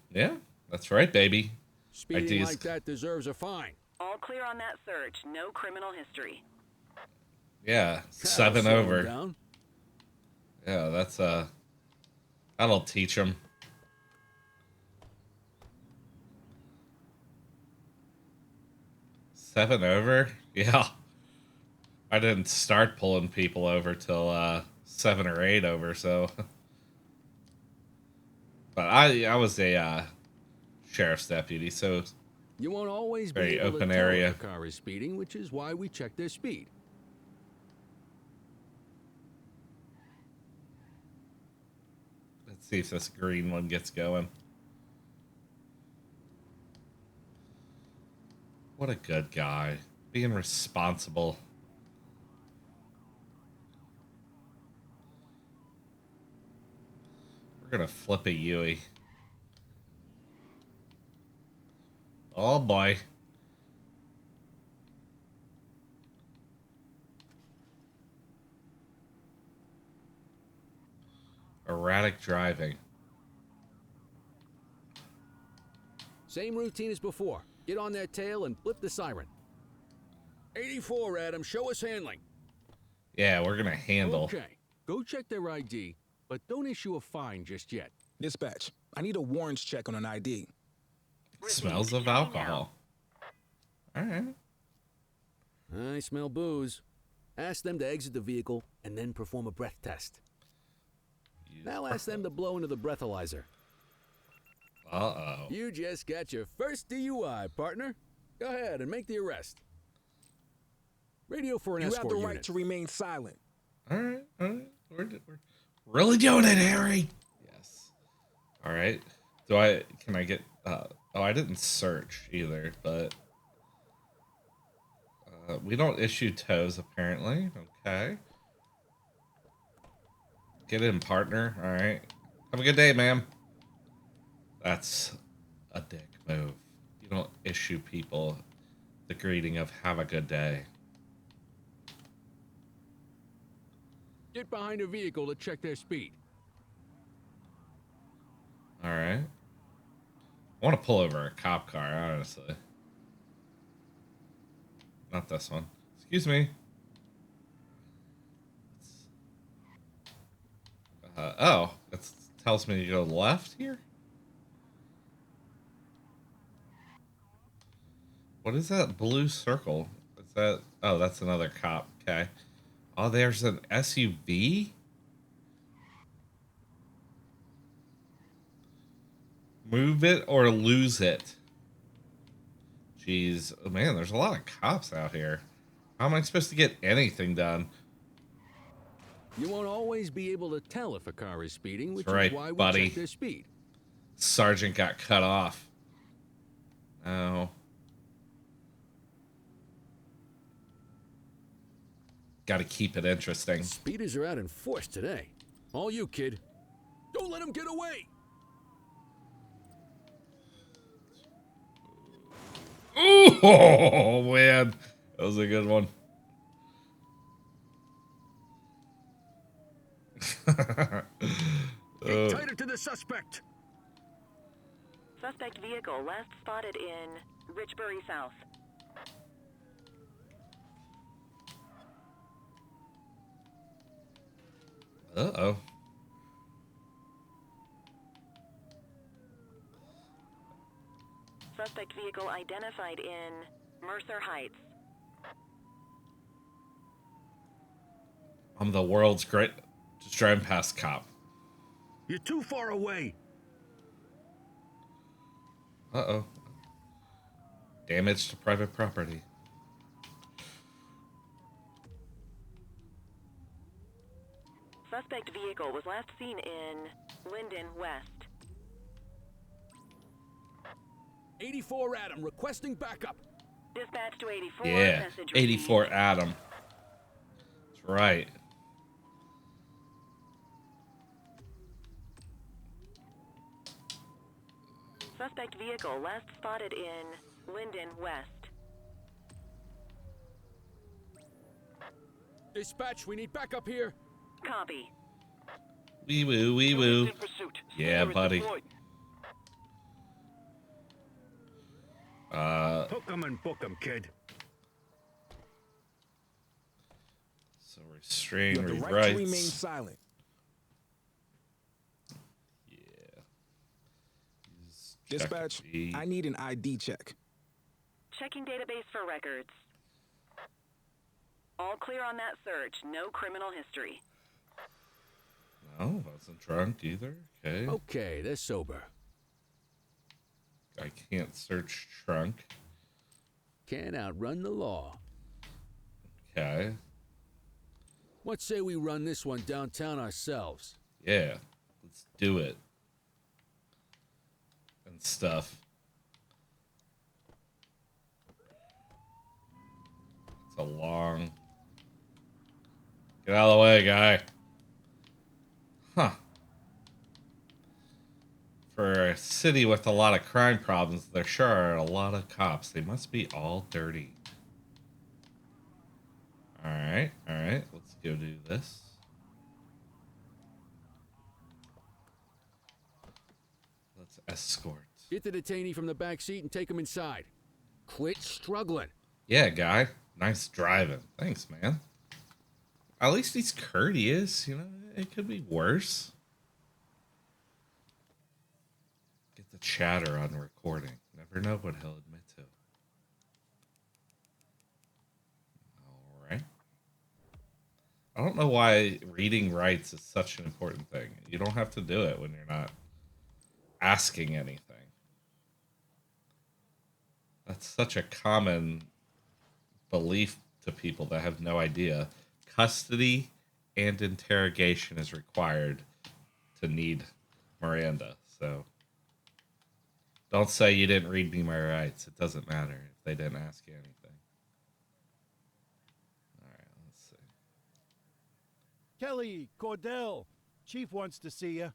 That's right, baby. Speeding like that deserves a fine. All clear on that search. No criminal history. Yeah, 7 over. Down. Yeah, that's that'll teach them. Seven over? Yeah. I didn't start pulling people over till 7 or 8 over, so. But I was a sheriff's deputy, so You won't always be very able open to tell area. if a car is speeding, which is why we check their speed. Let's see if this green one gets going. What a good guy. Being responsible. We're gonna flip a Yui. Oh boy. Erratic driving. Same routine as before. Get on their tail and blip the siren. 84, Adam. Show us handling. Yeah, we're gonna handle. Okay. Go check their ID, but don't issue a fine just yet. Dispatch, I need a warrants check on an ID. Smells of alcohol. Alright. I smell booze. Ask them to exit the vehicle and then perform a breath test. Now ask them to blow into the breathalyzer. Uh-oh. You just got your first DUI, partner. Go ahead and make the arrest. Radio for an You escort have the unit. right to remain silent. Alright. We're really doing it, Harry. Yes. Alright. Can I get, oh, I didn't search either, but we don't issue tows, apparently. Okay. Get in, partner. Alright. Have a good day, ma'am. That's a dick move. You don't issue people the greeting of have a good day. Get behind a vehicle to check their speed. Alright. I want to pull over a cop car, honestly. Not this one. Excuse me. Oh, it tells me to go left here? What is that blue circle? Is that... Oh, that's another cop. Okay. Oh, there's an SUV? Move it or lose it. Jeez. Oh, man, there's a lot of cops out here. How am I supposed to get anything done? You won't always be able to tell if a car is speeding, which That's right, is why we buddy. check their speed. Sergeant got cut off. Oh. Got to keep it interesting. Speeders are out in force today. All you, kid. Don't let them get away. Ooh, oh, man. That was a good one. Get tighter to the suspect. Suspect vehicle last spotted in Richbury South. Uh-oh. Suspect vehicle identified in Mercer Heights. I'm the world's great... Just driving past cop. You're too far away. Uh-oh. Damage to private property. Suspect vehicle was last seen in Linden West. 84 Adam, requesting backup. Dispatch to 84. Yeah, Message 84 received. Adam. That's right. Suspect vehicle last spotted in Linden West. Dispatch, we need backup here. Copy. Wee woo, wee woo. In pursuit. Yeah, Stinger is buddy. deployed. Hook 'em and book 'em, kid. So restrain, You have the read right to remain rights. silent. Yeah. Use Dispatch, check B. I need an ID check. Checking database for records. All clear on that search. No criminal history. No, wasn't drunk either. Okay. Okay, they're sober. I can't search trunk. Can't outrun the law. Okay. What say we run this one downtown ourselves? Yeah. Let's do it. And stuff. It's a long... Get out of the way, guy. Huh. For a city with a lot of crime problems, there sure are a lot of cops. They must be all dirty. Alright, alright. Let's go do this. Let's escort. Get the detainee from the back seat and take him inside. Quit struggling. Yeah, guy. Nice driving. Thanks, man. At least he's courteous, you know. It could be worse. Get the chatter on recording. Never know what he'll admit to. Alright. I don't know why reading rights is such an important thing. You don't have to do it when you're not asking anything. That's such a common belief to people that have no idea. Custody and interrogation is required to need Miranda. So don't say you didn't read me my rights. It doesn't matter if they didn't ask you anything. All right, let's see. Kelly, Cordell, Chief wants to see you.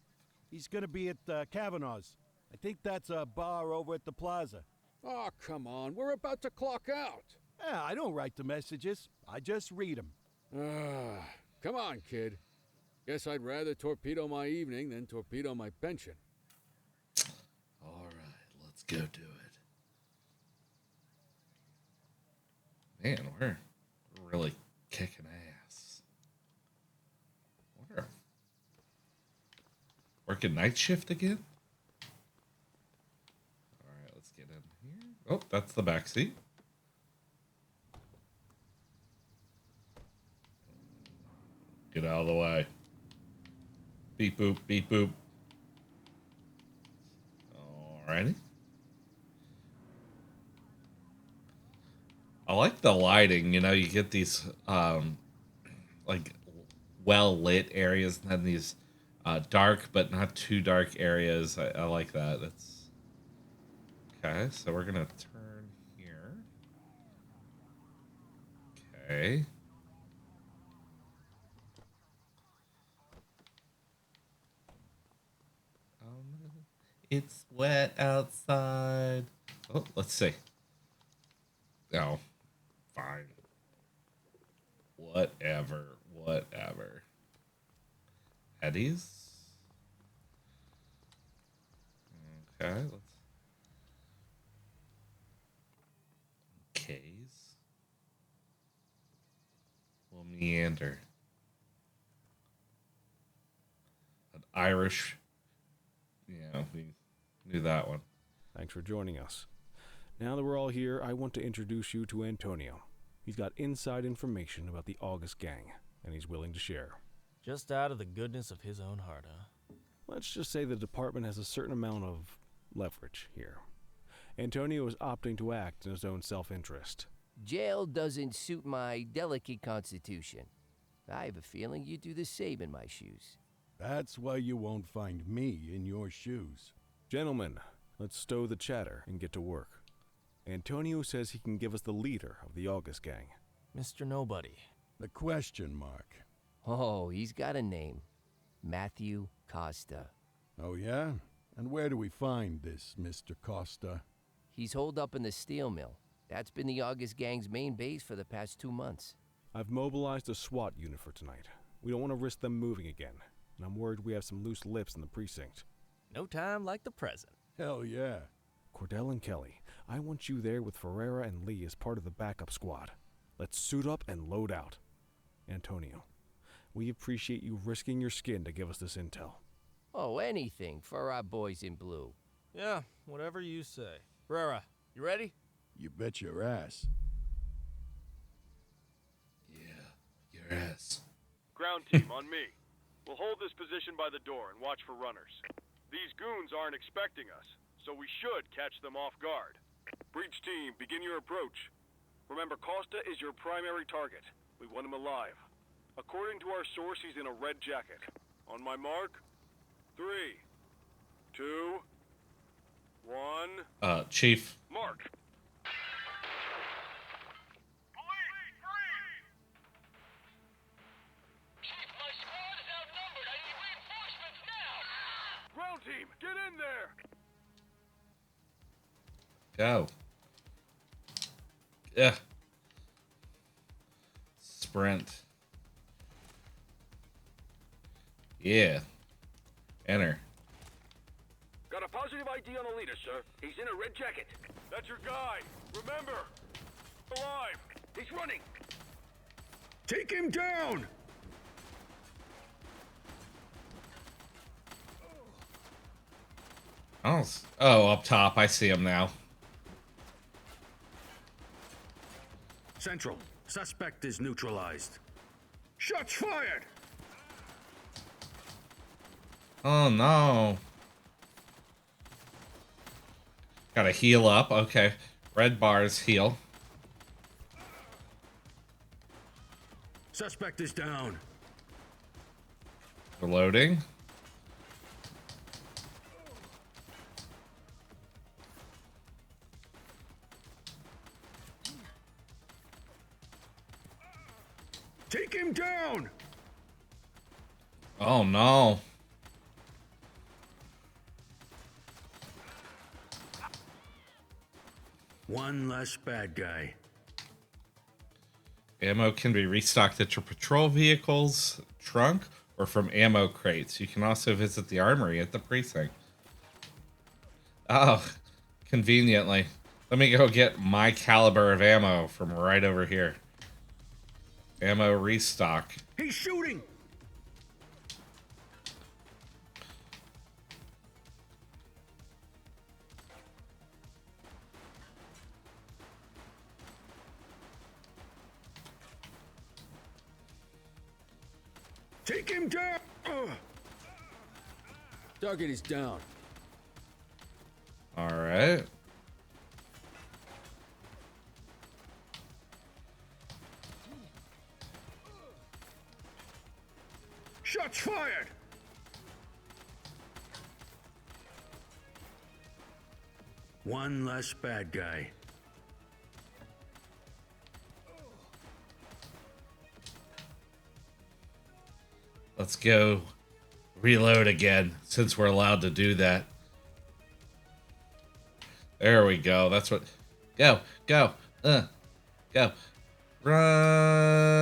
He's going to be at Kavanaugh's. I think that's a bar over at the plaza. Oh, come on. We're about to clock out. Yeah, I don't write the messages. I just read them. Come on, kid. Guess I'd rather torpedo my evening than torpedo my pension. All right, let's go do it. Man, we're really kicking ass. Working night shift again? All right, let's get in here. Oh, that's the back seat. Get out of the way. Beep boop, beep boop. Alrighty. I like the lighting, you know, you get these like well lit areas and then these dark but not too dark areas. I like that. That's okay, so we're gonna turn here. Okay. It's wet outside. Oh, let's see. Oh, fine. Whatever. Eddie's? Okay, let's... K's. We'll meander. An Irish... Yeah, we knew that one. Thanks for joining us. Now that we're all here, I want to introduce you to Antonio. He's got inside information about the August gang, and he's willing to share. Just out of the goodness of his own heart, huh? Let's just say the department has a certain amount of leverage here. Antonio is opting to act in his own self-interest. Jail doesn't suit my delicate constitution. I have a feeling you'd do the same in my shoes. That's why you won't find me in your shoes. Gentlemen, let's stow the chatter and get to work. Antonio says he can give us the leader of the August gang. Mr. Nobody. The question mark. Oh, he's got a name. Matthew Costa. Oh, yeah? And where do we find this Mr. Costa? He's holed up in the steel mill. That's been the August gang's main base for the past 2 months. I've mobilized a SWAT unit for tonight. We don't want to risk them moving again, and I'm worried we have some loose lips in the precinct. No time like the present. Hell yeah. Cordell and Kelly, I want you there with Ferreira and Lee as part of the backup squad. Let's suit up and load out. Antonio, we appreciate you risking your skin to give us this intel. Oh, anything for our boys in blue. Yeah, whatever you say. Ferreira, you ready? You bet your ass. Your ass. Ground team, on me. We'll hold this position by the door and watch for runners. These goons aren't expecting us, so we should catch them off guard. Breach team, begin your approach. Remember, Costa is your primary target. We want him alive. According to our source, he's in a red jacket. On my mark, 3, 2, 1... Chief. Mark. Ground team, get in there! Go. Yeah. Sprint. Yeah. Enter. Got a positive ID on the leader, sir. He's in a red jacket. That's your guy. Remember, alive. He's running. Take him down! Oh, up top. I see him now. Central. Suspect is neutralized. Shots fired! Oh, no. Gotta heal up. Okay. Red bars heal. Suspect is down. Reloading. Take him down! Oh, no. One less bad guy. Ammo can be restocked at your patrol vehicle's trunk or from ammo crates. You can also visit the armory at the precinct. Oh, conveniently. Let me go get my caliber of ammo from right over here. Ammo restock. He's shooting! Take him down! Target is down. All right. Shots fired! One less bad guy. Let's go reload again, since we're allowed to do that. There we go. That's what... Go. Go. Go. Run.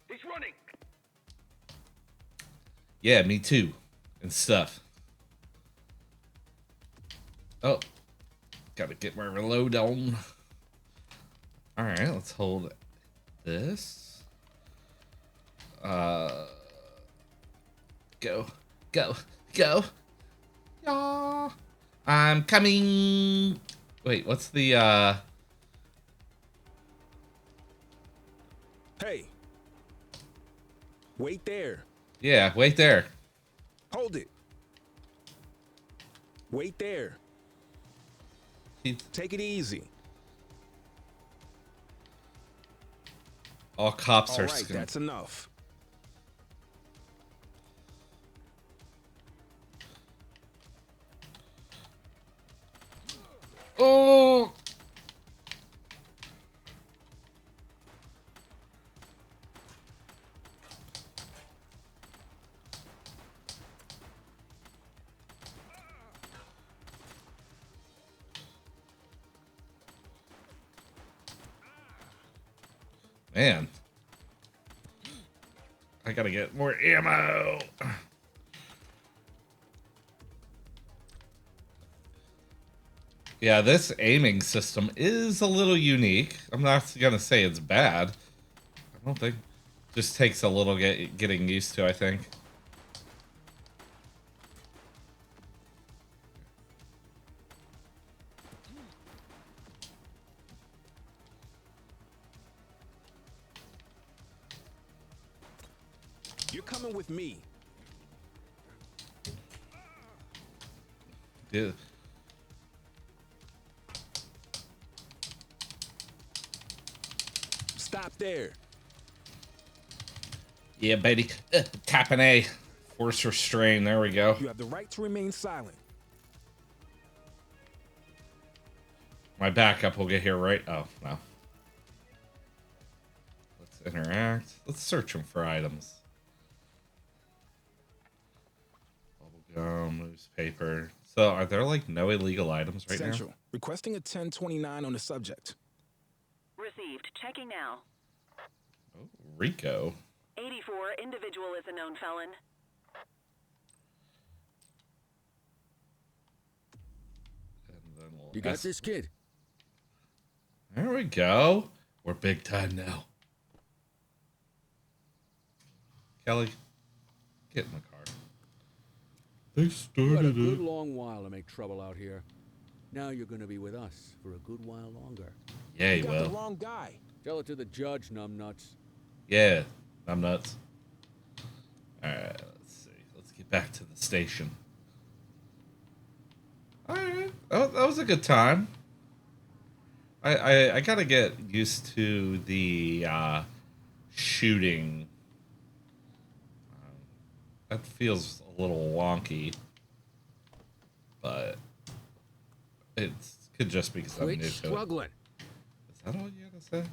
He's running. Yeah, me too. And stuff. Oh. Gotta get my reload on. Alright, let's hold this. Go. Go. Go. Yeah. I'm coming. Wait, what's the, Hey. Wait there. Yeah, wait there. Hold it. Wait there. Take it easy. All cops All are right, scared. that's enough. Man. I gotta get more ammo. Yeah, this aiming system is a little unique. I'm not gonna say it's bad. I don't think. Just takes a little getting used to, I think. You're coming with me. Yeah. Stop there. Yeah, baby. Tap an A. Force restrain. There we go. You have the right to remain silent. My backup will get here, right? Oh, no. Let's interact. Let's search them for items. Bubblegum, newspaper. So, are there, like, no illegal items right Central. now? Requesting a 1029 on the subject. Received. Checking now. Oh, Rico. 84. Individual is a known felon. And then we'll You got this, kid? There we go. We're big time now. Kelly, get in the car. They You had a started good it. long while to make trouble out here. Now you're going to be with us for a good while longer. Yeah, You you got will. the wrong guy. Tell it to the judge, numbnuts. Yeah, I'm nuts. Alright, let's see. Let's get back to the station. Alright, that was a good time. I gotta get used to the shooting. That feels a little wonky. But it could just be because I'm new to Quit it. struggling. Is that all you gotta say?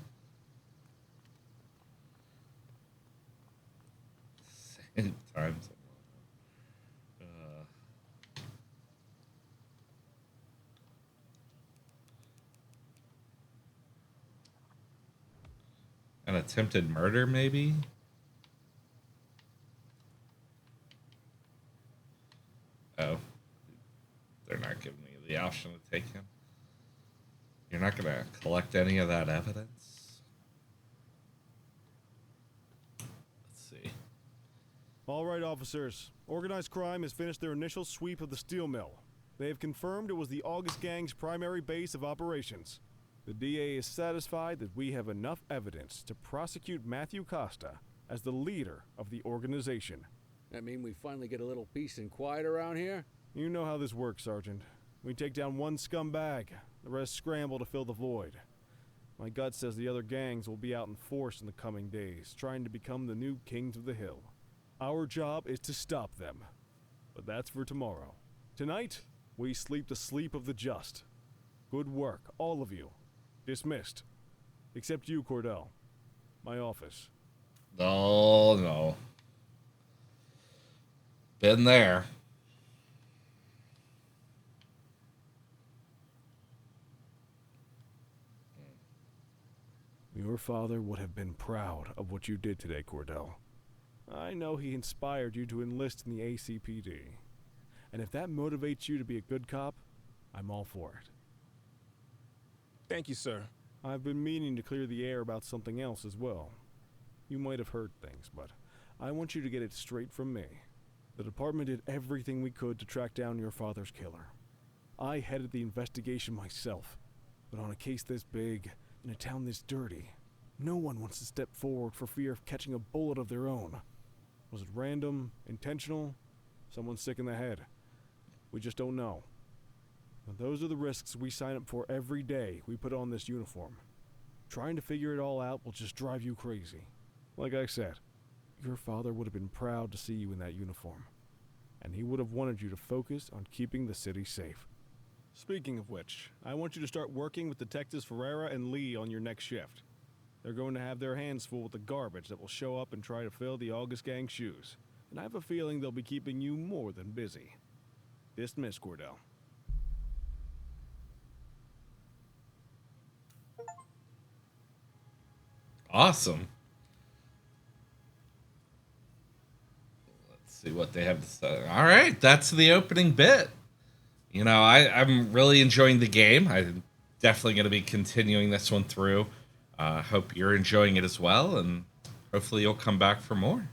Same time. An attempted murder, maybe? Oh. They're not giving me the option to take him. You're not going to collect any of that evidence? Let's see. All right, officers. Organized crime has finished their initial sweep of the steel mill. They have confirmed it was the August Gang's primary base of operations. The DA is satisfied that we have enough evidence to prosecute Matthew Costa as the leader of the organization. That mean we finally get a little peace and quiet around here? You know how this works, Sergeant. We take down one scumbag, the rest scramble to fill the void. My gut says the other gangs will be out in force in the coming days, trying to become the new kings of the hill. Our job is to stop them. But that's for tomorrow. Tonight, we sleep the sleep of the just. Good work, all of you. Dismissed. Except you, Cordell. My office. Oh, no. Been there. Your father would have been proud of what you did today, Cordell. I know he inspired you to enlist in the ACPD. And if that motivates you to be a good cop, I'm all for it. Thank you, sir. I've been meaning to clear the air about something else as well. You might have heard things, but I want you to get it straight from me. The department did everything we could to track down your father's killer. I headed the investigation myself, but on a case this big, in a town this dirty, no one wants to step forward for fear of catching a bullet of their own. Was it random, intentional, someone sick in the head? We just don't know. And those are the risks we sign up for every day we put on this uniform. Trying to figure it all out will just drive you crazy. Like I said, your father would have been proud to see you in that uniform. And he would have wanted you to focus on keeping the city safe. Speaking of which, I want you to start working with Detectives Ferreira and Lee on your next shift. They're going to have their hands full with the garbage that will show up and try to fill the August Gang's shoes. And I have a feeling they'll be keeping you more than busy. Dismiss, Cordell. Awesome. Let's see what they have to say. All right, that's the opening bit. You know, I'm really enjoying the game. I'm definitely going to be continuing this one through. Hope you're enjoying it as well, and hopefully you'll come back for more.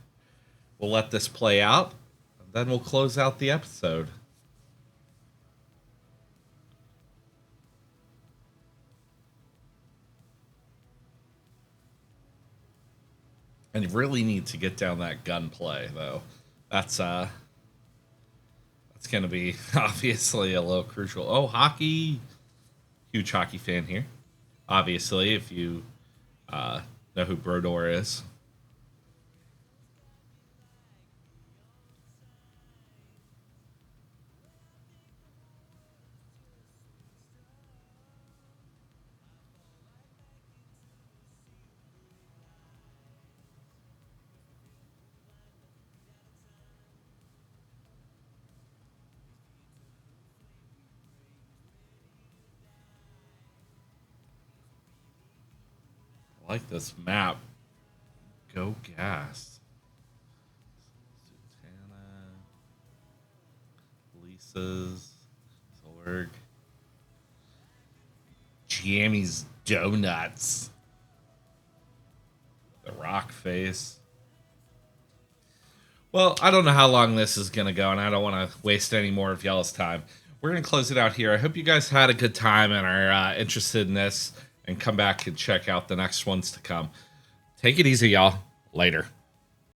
We'll let this play out, and then we'll close out the episode. And you really need to get down that gunplay, though. That's going to be obviously a little crucial. Oh, hockey. Huge hockey fan here. Obviously, if you know who Brodeur is. I like this map. Go gas. Sultana. Lisa's. Zorg. Jammy's Donuts. The Rock Face. Well, I don't know how long this is going to go, and I don't want to waste any more of y'all's time. We're going to close it out here. I hope you guys had a good time and are interested in this, and come back and check out the next ones to come. Take it easy, y'all. Later.